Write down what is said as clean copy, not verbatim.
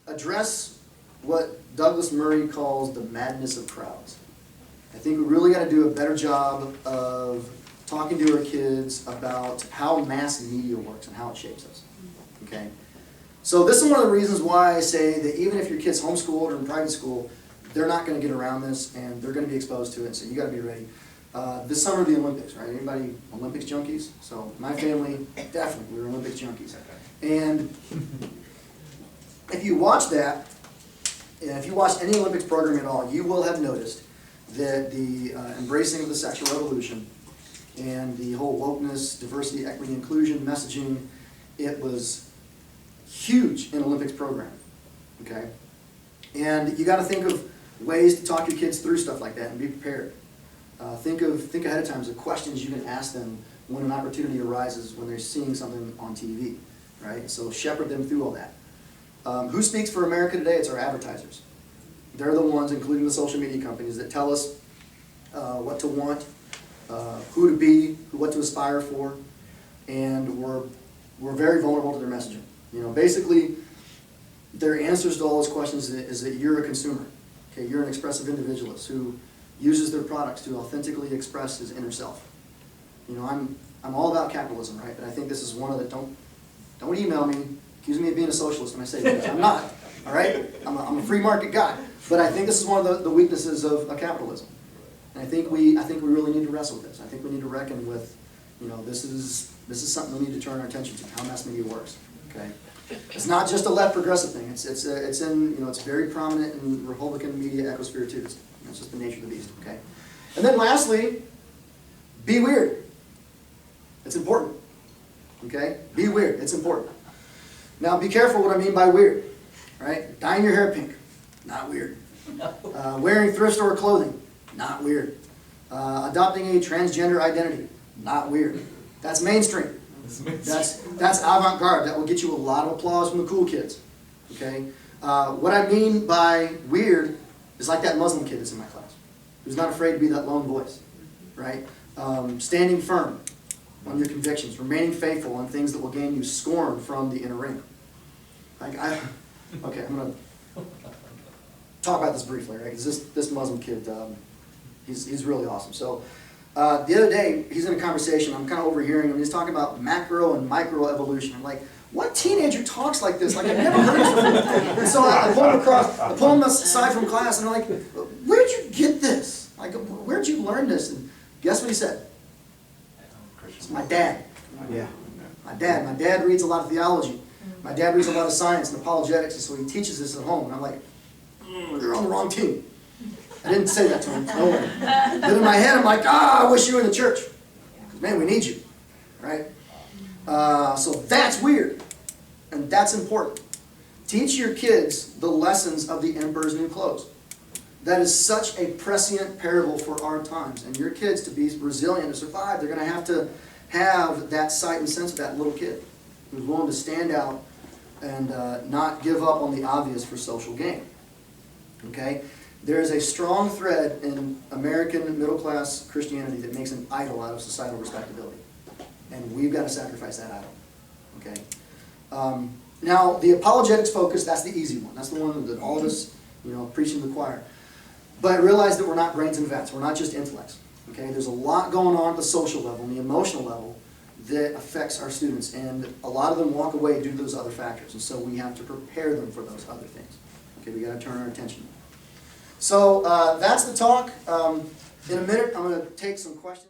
Address what Douglas Murray calls the madness of crowds. I think we really got to do a better job of talking to our kids about how mass media works and how it shapes us. Okay? So this is one of the reasons why I say that even if your kid's homeschooled or in private school, they're not going to get around this and they're going to be exposed to it, so you got to be ready. This summer the Olympics, right? Anybody Olympics junkies? So my family, definitely, we were Olympics junkies. And if you watch that, and if you watch any Olympics program at all, you will have noticed that the embracing of the sexual revolution and the whole wokeness, diversity, equity, inclusion messaging, it was huge in Olympics programming, okay? And you got to think of ways to talk your kids through stuff like that and be prepared. Think ahead of time of questions you can ask them when an opportunity arises when they're seeing something on TV, right? So shepherd them through all that. Who speaks for America today? It's our advertisers. They're the ones, including the social media companies, that tell us what to want, who to be, what to aspire for, and we're very vulnerable to their messaging. You know, basically, their answers to all those questions is that you're a consumer. Okay, you're an expressive individualist who uses their products to authentically express his inner self. You know, I'm all about capitalism, right? But I think this is one of the don't email me, accuse me of being a socialist when I say this. I'm not. All right, I'm a free market guy. But I think this is one of the weaknesses of capitalism. And I think we really need to wrestle with this. I think we need to reckon with, you know, this is something we need to turn our attention to, how mass media works. Okay, it's not just a left progressive thing. It's in, you know, it's very prominent in Republican media ecosphere too. It's just the nature of the beast. Okay, and then lastly, be weird. It's important. Okay, be weird. It's important. Now be careful what I mean by weird. Right, dyeing your hair pink, not weird. Wearing thrift store clothing, not weird. Adopting a transgender identity, not weird. That's mainstream. That's avant-garde. That will get you a lot of applause from the cool kids. Okay. What I mean by weird is like that Muslim kid that's in my class, who's not afraid to be that lone voice. Right. Standing firm on your convictions, remaining faithful on things that will gain you scorn from the inner ring. Okay, I'm going to talk about this briefly, right? Because this Muslim kid, he's really awesome. So the other day, he's in a conversation. I'm kind of overhearing him. He's talking about macro and micro evolution. I'm like, what teenager talks like this? Like, I've never heard this before. And so I pull him aside from class, and I'm like, where'd you get this? Like, where'd you learn this? And guess what he said? It's my dad. Yeah, my dad. My dad reads a lot of theology. My dad reads a lot of science and apologetics, and so he teaches this at home. And I'm like, you're on the wrong team. I didn't say that to him, no way. But in my head, I'm like, I wish you were in the church. Because, man, we need you, right? So that's weird, and that's important. Teach your kids the lessons of the emperor's new clothes. That is such a prescient parable for our times. And your kids, to be resilient and survive, they're going to have that sight and sense of that little kid who's willing to stand out and not give up on the obvious for social gain. Okay? There is a strong thread in American middle-class Christianity that makes an idol out of societal respectability. And we've got to sacrifice that idol. Okay? Now, the apologetics focus, that's the easy one. That's the one that all of us, you know, preaching to the choir. But realize that we're not brains and vats. We're not just intellects. Okay? There's a lot going on at the social level and the emotional level that affects our students, and a lot of them walk away due to those other factors, and so we have to prepare them for those other things. Okay, we got to turn our attention. So that's the talk. In a minute, I'm going to take some questions.